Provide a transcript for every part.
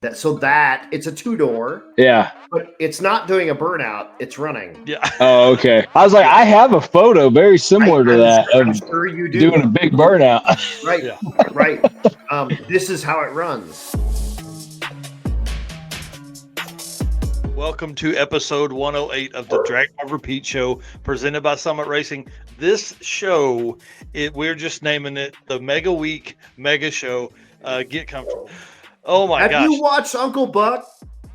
That it's a 2-door. Yeah. But it's not doing a burnout. It's running. Yeah. Oh, okay. I was like, I have a photo very similar to that I'm of sure you do. doing a big burnout. Right. Yeah. Right. This is how it runs. Welcome to episode 108 of the Drag Drive Repeat Show, presented by Summit Racing. This show, we're just naming it the Mega Week Mega Show. Get comfortable. Oh my gosh! Have you watched Uncle Buck?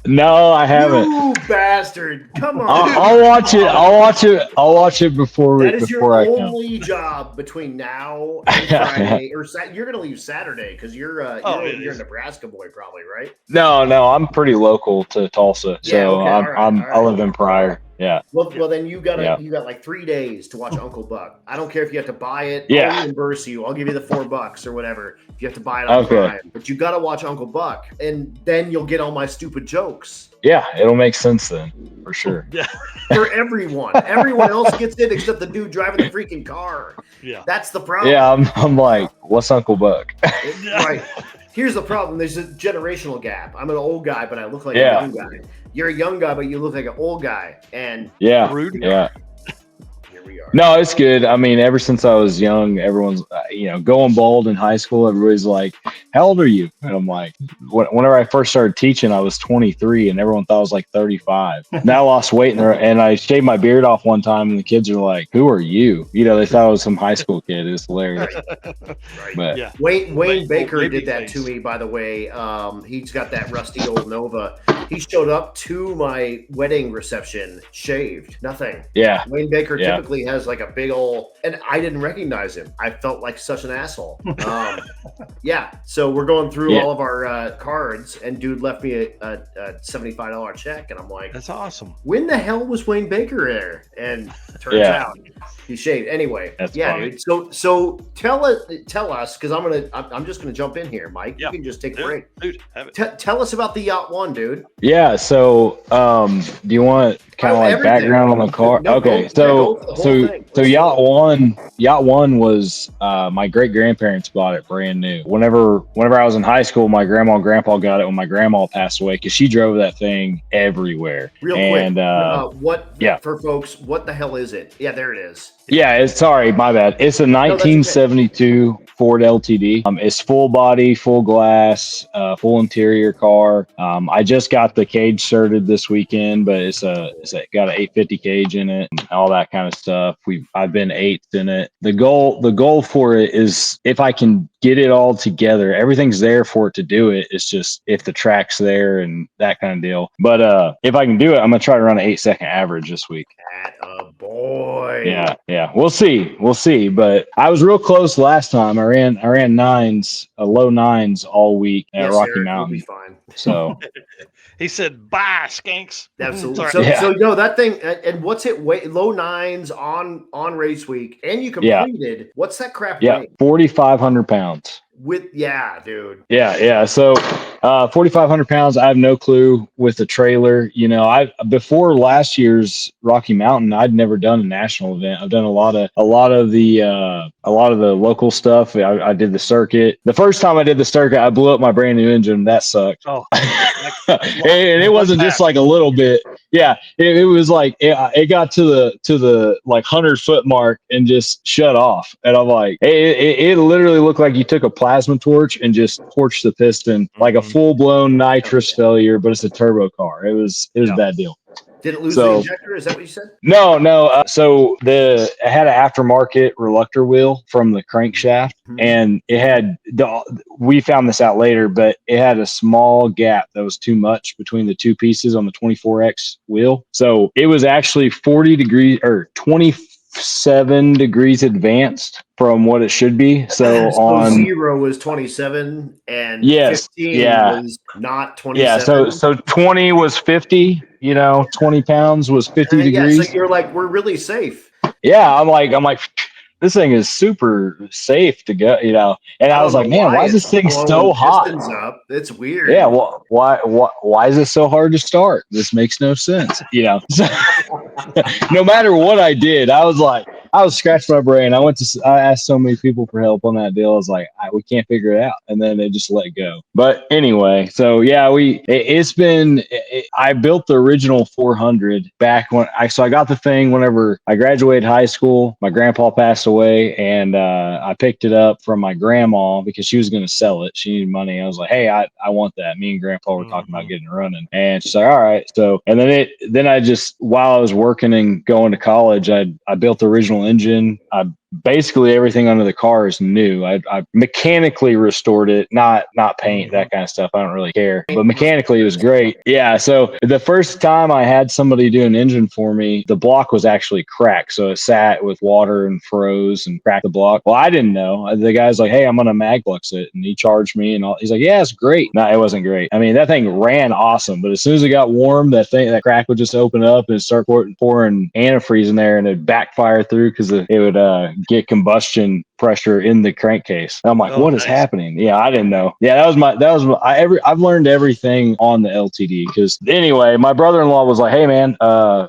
No, I haven't. You bastard! Come on. I'll watch it. I'll watch it before that is before your I only job between now and Friday, or you're gonna leave Saturday because you're in Nebraska boy, probably, right? No, I'm pretty local to Tulsa, so I live in Pryor. Yeah. Well, then you got like 3 days to watch Uncle Buck. I don't care if you have to buy it. Yeah. I'll reimburse you. I'll give you the $4 or whatever if you have to buy it on Prime. But you got to watch Uncle Buck, and then you'll get all my stupid jokes. Yeah, it'll make sense then, for sure. Yeah. For everyone. Everyone else gets it except the dude driving the freaking car. Yeah. That's the problem. Yeah, I'm like, what's Uncle Buck? Right. Here's the problem. There's a generational gap. I'm an old guy, but I look like a young guy. You're a young guy, but you look like an old guy. And rude. Here we are. No, it's good. I mean, ever since I was young, everyone's, going bald in high school. Everybody's like, how old are you? And I'm like, whenever I first started teaching, I was 23 and everyone thought I was like 35. Now I lost weight and I shaved my beard off one time and the kids are like, who are you? They thought I was some high school kid. It was hilarious. Right. But yeah. Wayne Baker did that to me, by the way. He's got that rusty old Nova. He showed up to my wedding reception shaved. Nothing. Yeah. Wayne Baker typically has like a big old, and I didn't recognize him. I felt like such an asshole. So we're going through all of our cards, and dude left me a $75 check, and I'm like, that's awesome. When the hell was Wayne Baker there? And turns out he shaved. Anyway, that's funny. Dude. So tell us, because I'm just gonna jump in here, Mike. Yeah. You can just take a break. Dude, have it. Tell us about the Yacht One, dude. Yeah. So, do you want kind of like everything. background on the car? No, okay. go So Yacht One was my great grandparents bought it brand new. Whenever I was in high school, my grandma and grandpa got it when my grandma passed away because she drove that thing everywhere. Real quick, for folks, what the hell is it? Yeah, there it is. Yeah, sorry, my bad. It's a 1972 Ford LTD. It's full body, full glass, full interior car. I just got the cage certed this weekend, but it's got an 850 cage in it, and all that kind of stuff. I've been eighth in it. The goal for it is if I can get it all together, everything's there for it to do it. It's just if the track's there and that kind of deal. But if I can do it, I'm gonna try to run an 8-second average this week. Boy. Yeah. We'll see. But I was real close last time. I ran nines, low nines all week at Rocky Mountain. You'll be fine. So he said, "Bye, skanks." Absolutely. So that thing, and what's it weigh? Low nines on race week, and you completed. What's that crap weigh? 4,500 pounds. Dude. Yeah. So 4,500 pounds. I have no clue with the trailer. Before last year's Rocky Mountain, I'd never done a national event. I've done a lot of the local stuff. I did the circuit. The first time I did the circuit, I blew up my brand new engine. That sucked. Oh, and it wasn't just like a little bit. Yeah, it was like it got to the like 100-foot mark and just shut off. And I'm like, it literally looked like you took a plasma torch and just torched the piston like a full-blown nitrous failure, but it's a turbo car. It was a bad deal. Did it lose the injector? Is that what you said? No. So it had an aftermarket reluctor wheel from the crankshaft, and it had we found this out later, but it had a small gap that was too much between the two pieces on the 24X wheel. So it was actually 40 degrees or 27 degrees advanced from what it should be. So on 0 was 27 and 15 was not 27. Yeah, so 20 was 50, 20 pounds was 50 degrees. So you're like, we're really safe. Yeah, I'm like, this thing is super safe to go, And I was like, man, why is this thing so hot? Up. It's weird. Yeah, well, why is it so hard to start? This makes no sense, So, no matter what I did, I was like, I was scratching my brain. I asked so many people for help on that deal. I was like, we can't figure it out. And then they just let go. But anyway, so yeah, I built the original 400 back so I got the thing whenever I graduated high school. My grandpa passed away, and I picked it up from my grandma because she was going to sell it. She needed money. I was like, hey, I want that. Me and grandpa were talking about getting it running. And she's like, all right. So, and then I just, while I was working and going to college, I built the original engine. Basically everything under the car is new. I mechanically restored it, not paint, that kind of stuff. I don't really care, but mechanically it was great. Yeah. So the first time I had somebody do an engine for me, the block was actually cracked. So it sat with water and froze and cracked the block. Well, I didn't know. The guy's like, hey, I'm going to maglux it. And he charged me and all. He's like, yeah, it's great. No, it wasn't great. I mean, that thing ran awesome, but as soon as it got warm, that crack would just open up and start pouring antifreeze in there, and it'd backfire through because it would get combustion pressure in the crankcase. And I'm like, what is happening? Yeah, I didn't know. Yeah, I've learned everything on the LTD because anyway, my brother-in-law was like, hey man,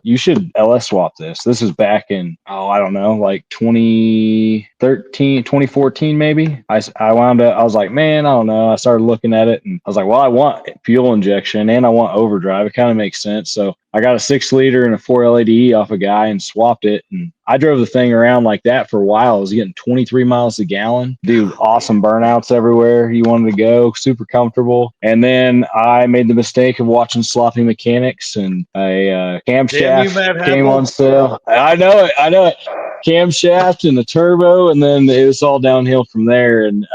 you should LS swap this. This is back in, I don't know, like 2013, 2014 maybe. I wound up, I was like, man, I don't know. I started looking at it and I was like, well, I want fuel injection and I want overdrive. It kind of makes sense. So I got a 6-liter and a 4 LADE off a guy and swapped it. And I drove the thing around like that for a while. I was getting 23 miles a gallon. Dude, awesome burnouts everywhere you wanted to go. Super comfortable. And then I made the mistake of watching Sloppy Mechanics, and a camshaft came on sale. I know it. Camshaft and the turbo, and then it was all downhill from there. And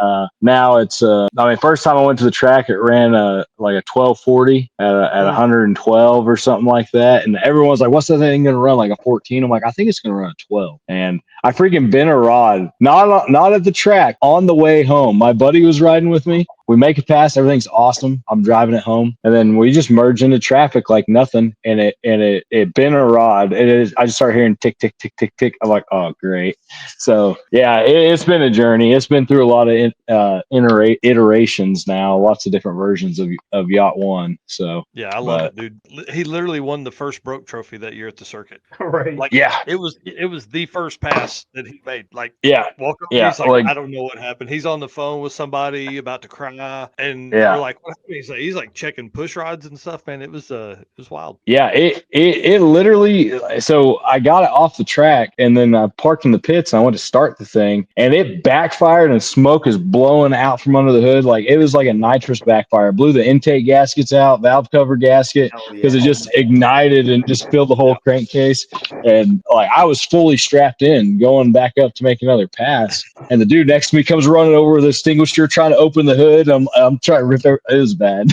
now it's first time I went to the track, it ran like a 1240 at 112 or something like that, and everyone's like, what's that thing gonna run, like a 14? I'm like, I think it's gonna run a 12. And I freaking bent a rod, not at the track, on the way home. My buddy was riding with me. We make it past, everything's awesome. I'm driving it home, and then we just merge into traffic like nothing, and it bent a rod. I just start hearing tick tick tick tick tick. I'm like, oh great. So yeah, it's been a journey. It's been through a lot of iterations now, lots of different versions of Yacht One. So yeah, I love it, dude. He literally won the first broke trophy that year at the circuit. Right. Like, yeah, it was the first pass that he made. Like, yeah, walk up, yeah. he's like, I don't know what happened. He's on the phone with somebody about to cry, and we're like, what happened? He's like checking push rods and stuff, man. It was wild. Yeah, it literally. So I got it off the track, and then I parked in the pits, and I went to start the thing, and it backfired, and smoke is blowing out from under the hood. Like it was like a nitrous backfire. Blew the intake gaskets out, valve cover gasket, because it just ignited and just filled the whole crankcase. And like I was fully strapped in, going back up to make another pass, and the dude next to me comes running over with an extinguisher, trying to open the hood. I'm trying to rip it. It was bad.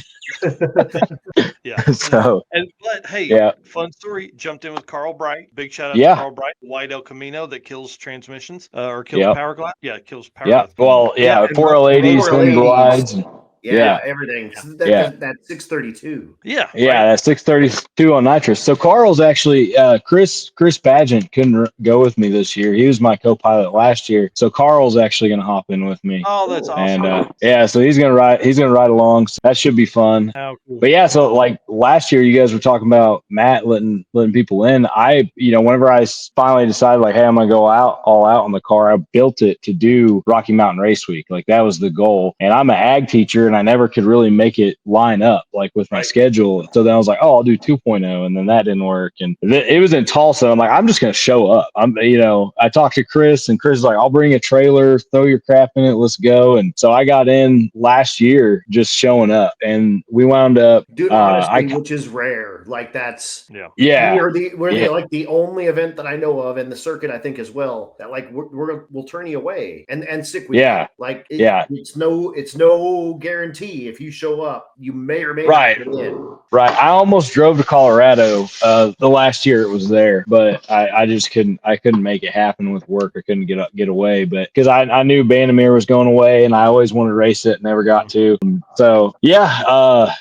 Yeah. But hey, fun story. Jumped in with Carl Bright. Big shout out to Carl Bright, White El Camino that kills transmissions or kills power glide. Yeah, it kills power glide. Well, 4 LADs, twin glides. Yeah, everything. That 632. Yeah, that 632 on nitrous. So Carl's actually Chris Pageant couldn't go with me this year. He was my co-pilot last year. So Carl's actually going to hop in with me. Oh, that's awesome. And so he's going to ride along. So that should be fun. How cool. But yeah, so like last year, you guys were talking about Matt letting people in. Whenever I finally decided like, hey, I'm going to go all out on the car, I built it to do Rocky Mountain Race Week. Like that was the goal. And I'm an ag teacher, and I never could really make it line up like with my schedule. So then I was like, oh, I'll do 2.0, and then that didn't work. And it was in Tulsa. I'm like, I'm just going to show up. I talked to Chris, and Chris is like, I'll bring a trailer, throw your crap in it, let's go. And so I got in last year just showing up, and we wound up, dude, honestly, which is rare. Like that's we're the only event that I know of in the circuit, I think as well, that like we'll turn you away and stick with you. Like it's no guarantee. If you show up, you may or may not get in. Right. I almost drove to Colorado the last year it was there, but I just couldn't make it happen with work. I couldn't get away, but because I knew Bandamere was going away, and I always wanted to race it, never got to. So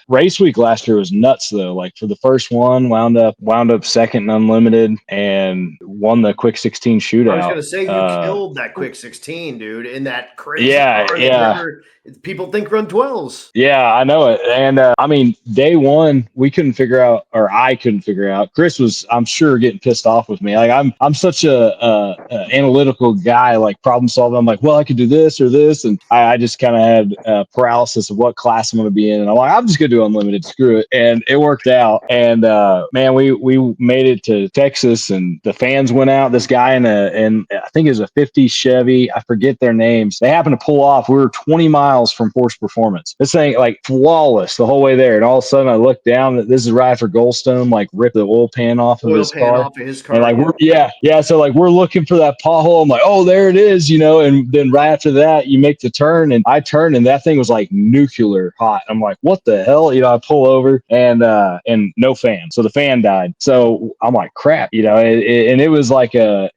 race week last year was nuts though. Like for the first one, wound up second in unlimited and won the quick 16 shootout. I was gonna say you killed that quick 16, dude, in that crazy car. People think run 12s. Yeah, I know it. And I mean, day one, we couldn't figure out, or I couldn't figure out. Chris was, I'm sure, getting pissed off with me. Like I'm such a analytical guy, like problem solving. I'm like, well, I could do this or this, and I just kind of had paralysis of what class I'm going to be in. And I'm like, I'm just going to do unlimited. Screw it. And it worked out. And man, we made it to Texas, and the fans went out. This guy in I think it was a 50 Chevy. I forget their names. They happened to pull off. We were 20 miles from Force Performance. This thing like flawless the whole way there. And all of a sudden I look down, this is right after Goldstone like ripped the oil pan off of his car. And like so like we're looking for that pothole. I'm like, oh, there it is, and then right after that you make the turn, and I turn, and that thing was like nuclear hot. I'm like, what the hell? I pull over, and no fan. So the fan died. So I'm like, crap, and it was like I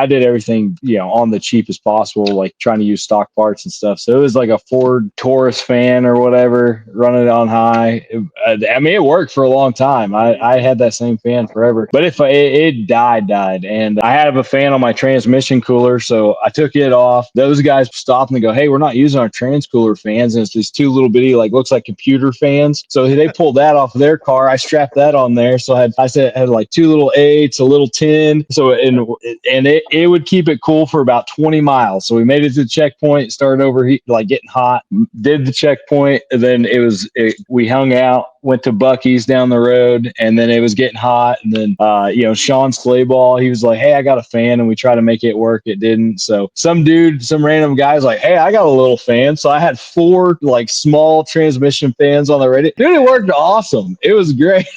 did everything, on the cheapest possible, like trying to use stock parts and stuff. So it was like a Ford Taurus fan or whatever, running it on high. I mean, it worked for a long time. I had that same fan forever, but if it died, and I have a fan on my transmission cooler, so I took it off. Those guys stopped and go, hey, we're not using our trans cooler fans, and it's these two little bitty, like looks like computer fans. So they pulled that off of their car. I strapped that on there, so I had like two little 8s, a little 10. So and it would keep it cool for about 20 miles. So we made it to the checkpoint, started overheat, like getting hot, did the checkpoint, and then we hung out, went to Buc-ee's down the road, and then it was getting hot. And then, Sean Slayball, he was like, hey, I got a fan, and we tried to make it work. It didn't. So some random guy's like, hey, I got a little fan. So I had 4 like small transmission fans on the radio. Dude, it worked awesome. It was great.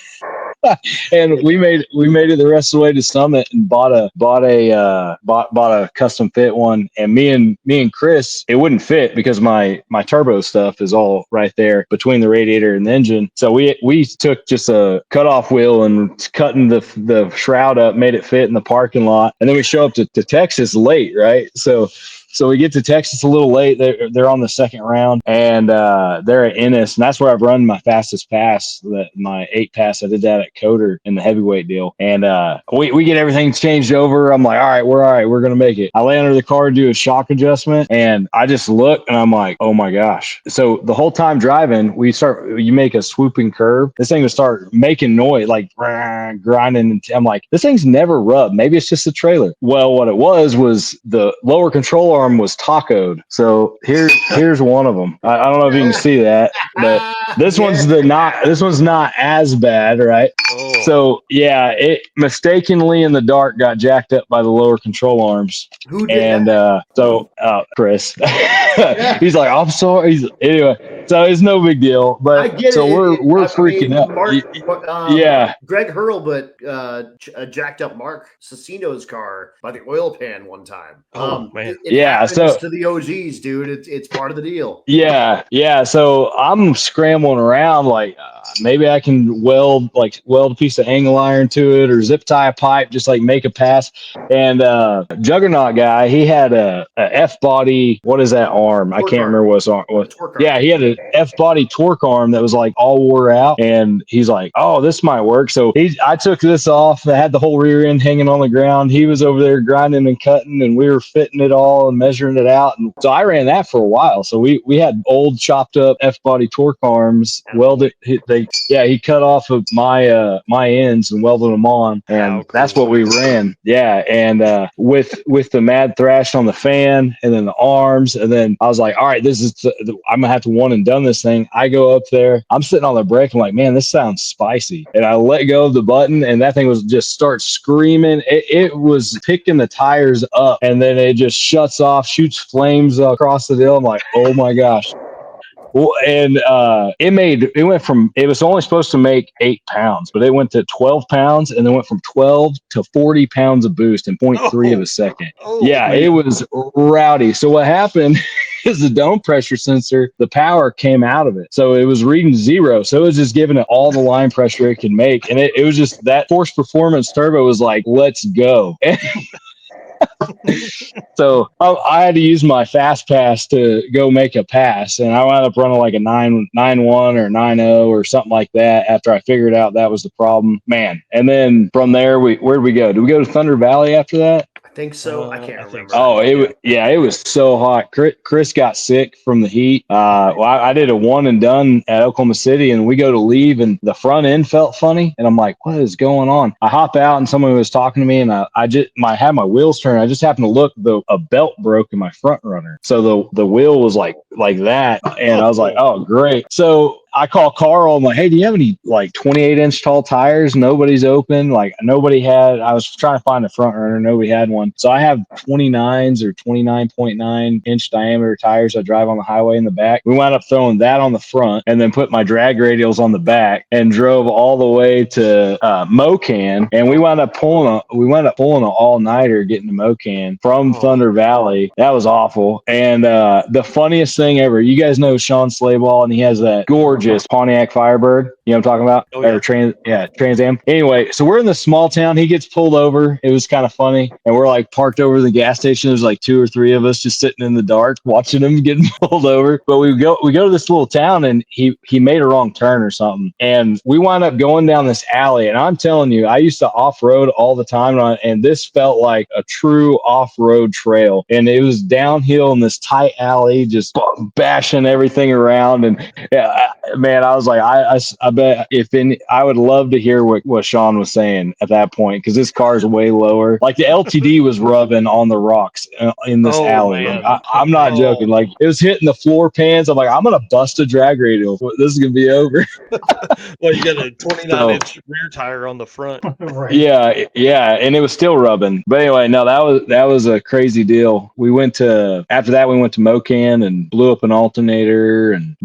And we made it the rest of the way to Summit, and bought a custom fit one. And me and Chris, it wouldn't fit because my turbo stuff is all right there between the radiator and the engine. So we took just a cutoff wheel and cutting the shroud up, made it fit in the parking lot. And then we show up to Texas late, right? So we get to Texas a little late. They're on the second round, and they're at Ennis, and that's where I've run my fastest pass, my 8 pass. I did that at Coder in the heavyweight deal, and we get everything changed over. I'm like, all right, we're gonna make it. I lay under the car, do a shock adjustment, and I just look, and I'm like, oh my gosh. So the whole time driving, you make a swooping curve. This thing would start making noise, like grinding. And I'm like, this thing's never rubbed. Maybe it's just a trailer. Well, what it was the lower control arm was tacoed. So here's one of them. I don't know if you can see that, but this one's not as bad, right? Oh. So yeah, it mistakenly in the dark got jacked up by the lower control arms. Who did that? Chris. He's like, I'm sorry. Anyway, so it's no big deal. But I get so we're freaking out. Greg Hurlbut jacked up Mark Cicino's car by the oil pan one time. Oh man. So to the OGs, dude, it's part of the deal. Yeah. So I'm scrambling around like maybe I can weld a piece of angle iron to it, or zip tie a pipe, just like make a pass. And Juggernaut guy, he had a F body. What is that arm? I can't remember what his arm was. Yeah, he had an F body torque arm that was like all wore out, and he's like, oh, this might work. So I took this off. I had the whole rear end hanging on the ground. He was over there grinding and cutting, and we were fitting it all and measuring it out. And so I ran that for a while. So we had old chopped up F body torque arms welded. He cut off of my ends and welded them on, and that's what we ran. Yeah, and with the mad thrash on the fan, and then the arms, and then I was like, all right, I'm gonna have to one and done this thing. I go up there, I'm sitting on the brake, I'm like, man, this sounds spicy, and I let go of the button, and that thing was just starts screaming. It was picking the tires up, and then it just shuts off, shoots flames across the deal. I'm like, oh my gosh. Well, and it was only supposed to make 8 pounds, but it went to 12 pounds, and then went from 12 to 40 pounds of boost in 0.3 of a second. It was rowdy. So what happened is the dome pressure sensor, the power came out of it. So it was reading 0. So it was just giving it all the line pressure it could make. And it was just that Force Performance turbo was like, let's go. So I had to use my fast pass to go make a pass, and I wound up running like a 9.1 or 9.0 or something like that after I figured out that was the problem, man. And then from there, where'd we go? Did we go to Thunder Valley after that? I think so. I can't I think remember. so. Oh, it was so hot. Chris got sick from the heat. Well, I did a one and done at Oklahoma City, and we go to leave, and the front end felt funny, and I'm like, what is going on? I hop out, and someone was talking to me, and I had my wheels turned. I just happened to look, a belt broke in my front runner, so the wheel was like that, and I was like, oh, great. So I call Carl. I'm like, hey, do you have any like 28-inch tall tires? Nobody's open. Like nobody had. I was trying to find a front runner. Nobody had one. So I have 29s or 29.9-inch diameter tires I drive on the highway in the back. We wound up throwing that on the front and then put my drag radials on the back and drove all the way to Mocan. And we wound up pulling an all-nighter getting to Mocan from Thunder Valley. That was awful. And the funniest thing ever. You guys know Sean Slayball, and he has that gorgeous Pontiac Firebird. You know what I'm talking about? Oh, yeah. Or Trans Am. Anyway, so we're in the small town. He gets pulled over. It was kind of funny. And we're like parked over the gas station. There's like 2 or 3 of us just sitting in the dark watching him getting pulled over. But we go to this little town, and he made a wrong turn or something. And we wound up going down this alley. And I'm telling you, I used to off-road all the time. And this felt like a true off-road trail. And it was downhill in this tight alley, just bashing everything around. And yeah, man, I was like, I bet I would love to hear what Sean was saying at that point, because this car is way lower. Like the LTD was rubbing on the rocks in this alley. Man. Like, I'm not joking. Like it was hitting the floor pans. I'm like, I'm gonna bust a drag radial. This is gonna be over. Well, you got a 29-inch rear tire on the front. Right. Yeah, and it was still rubbing. But anyway, no, that was a crazy deal. After that we went to Mocan and blew up an alternator, and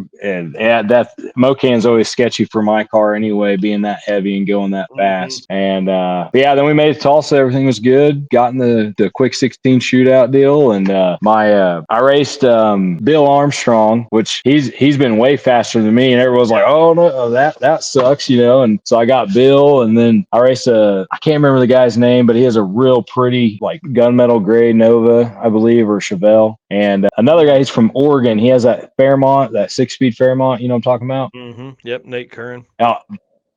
that Mocan's always sketchy for my car anyway, being that heavy and going that fast. And then we made it to Tulsa. Everything was good. Got in the quick 16 shootout deal, and I raced Bill Armstrong, which he's been way faster than me, and everyone was like, oh no, that sucks, and so I got Bill, and then I raced I can't remember the guy's name, but he has a real pretty like gunmetal gray Nova, I believe, or Chevelle. And another guy, he's from Oregon. He has that Fairmont, that 6-speed Fairmont. You know what I'm talking about? Yep, Nate Curran.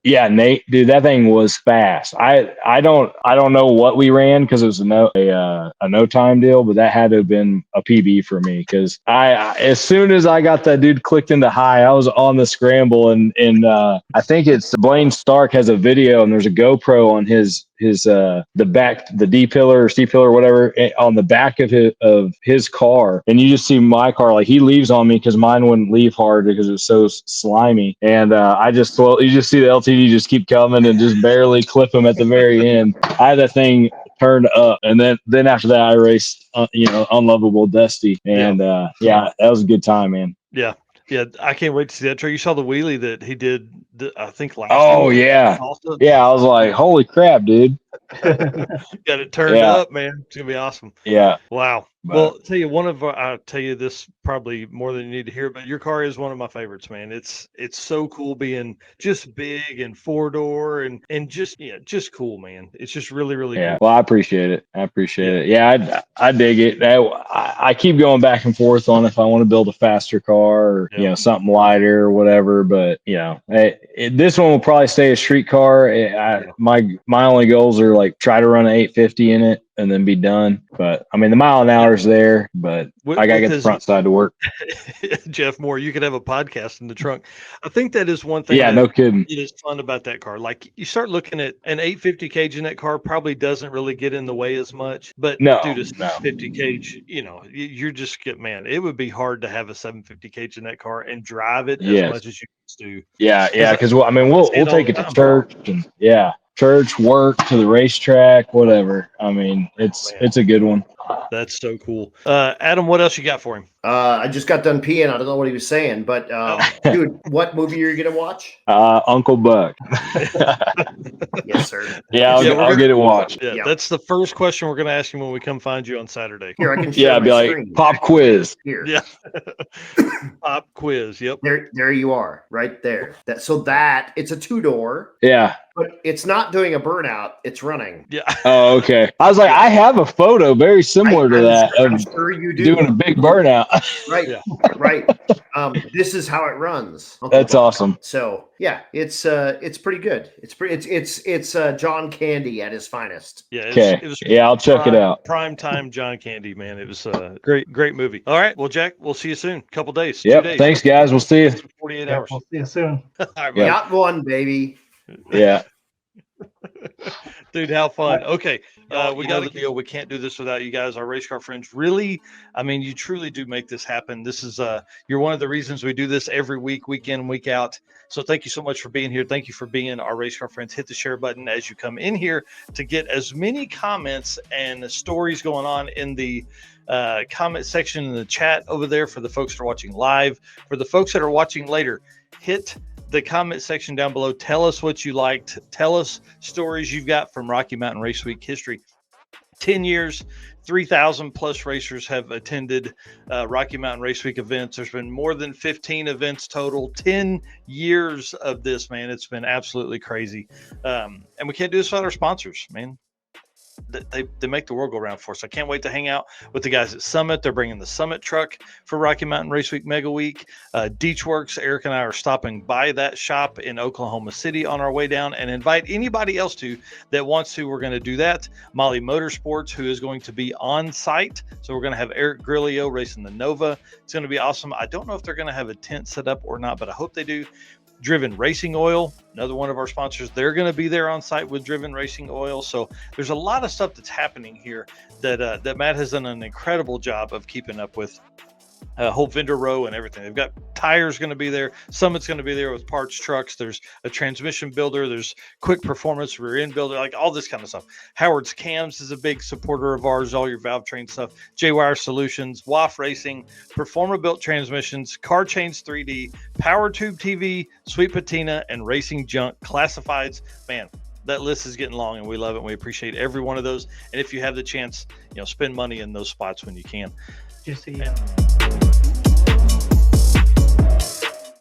Yeah, Nate, dude, that thing was fast. I don't know what we ran because it was a no time deal, but that had to have been a PB for me, because I as soon as I got that dude clicked into high, I was on the scramble, and I think it's Blaine Stark has a video, and there's a GoPro on his the back, the D pillar or C pillar or whatever, on the back of his car, and you just see my car, like he leaves on me because mine wouldn't leave hard because it was so slimy, and you just see the LTD just keep coming and just barely clip him at the very end. I had that thing turned up, and then after that I raced Unlovable Dusty, and that was a good time, man. Yeah, I can't wait to see that track. You saw the wheelie that he did, I think last week. Yeah. I was like, holy crap, dude. Got it turned up, man. It's gonna be awesome. Yeah. Wow. Well, I'll tell you this probably more than you need to hear, but your car is one of my favorites, man. It's so cool being just big and 4-door and just cool, man. It's just really, really cool. Well, I appreciate it. it. Yeah, I dig it. I keep going back and forth on if I want to build a faster car or something lighter or whatever. But this one will probably stay a street car. My only goals are like try to run an 850 in it and then be done. But I mean, the mile an hour is there, but I gotta get the front side to work. Jeff Moore, you could have a podcast in the trunk. I think that is one thing. Yeah, no kidding. It is fun about that car. Like you start looking at an 850 cage in that car, probably doesn't really get in the way as much. But dude, a 750 cage, you're just man. It would be hard to have a 750 cage in that car and drive it as much as you do. Yeah, because we'll take it to church and church, work, to the racetrack, whatever. I mean, it's a good one. That's so cool. Adam, what else you got for him? I just got done peeing. I don't know what he was saying, but dude, what movie are you gonna watch? Uncle Buck. Yes, sir. Yeah, I'll get it watched. Yeah, that's the first question we're gonna ask him when we come find you on Saturday. Here, I can share be like screen. pop quiz. Here. Yeah. Pop quiz. Yep. There you are, right there. It's a 2-door. Yeah. But it's not doing a burnout. It's running. Yeah. Oh, okay. I was like, I have a photo very similar to that I'm of sure you do. doing a big burnout. Right. Yeah. Right. This is how it runs. Uncle That's Buck. awesome. So yeah, it's pretty good. It's John Candy at his finest. Yeah. Okay. It was Yeah, I'll check it out. Prime time John Candy, man. It was a great movie. All right. Well, Jack, we'll see you soon. Couple days. Yep. 2 days. Thanks, guys. We'll see you. 48 Yeah, hours. we'll see you soon. All right, Yeah. Yacht One, baby. Yeah. Dude, how fun. Okay. We know the deal. We can't do this without you guys, our race car friends. Really, I mean, you truly do make this happen. This is you're one of the reasons we do this every week, week in, week out. So thank you so much for being here. Thank you for being our race car friends. Hit the share button as you come in here to get as many comments and stories going on in the comment section in the chat over there for the folks that are watching live. For the folks that are watching later, hit the comment section down below. Tell us what you liked. Tell us stories you've got from Rocky Mountain Race Week history. 10 years, 3,000 plus racers have attended Rocky Mountain Race Week events. There's been more than 15 events total. 10 years of this, man. It's been absolutely crazy. And we can't do this without our sponsors, man. They make the world go round for us. I can't wait to hang out with the guys at Summit. They're bringing the Summit truck for Rocky Mountain Race Week Mega Week. Deechworks, Eric and I are stopping by that shop in Oklahoma City on our way down, and invite anybody else that wants to. We're going to do that. Molly Motorsports, who is going to be on site. So we're going to have Eric Grillo racing the Nova. It's going to be awesome. I don't know if they're going to have a tent set up or not, but I hope they do. Driven Racing Oil, another one of our sponsors, they're going to be there on site with Driven Racing Oil. So there's a lot of stuff that's happening here that Matt has done an incredible job of keeping up with. Whole vendor row and everything. They've got tires going to be there. Summit's going to be there with parts trucks. There's a transmission builder. There's Quick Performance rear end builder, like all this kind of stuff. Howard's Cams is a big supporter of ours. All your valve train stuff. J-Wire Solutions, WAF Racing, Performer Built Transmissions, Car Chains 3D, Power Tube TV, Sweet Patina, and Racing Junk Classifieds. Man, that list is getting long, and we love it. And we appreciate every one of those. And if you have the chance, spend money in those spots when you can. Did you see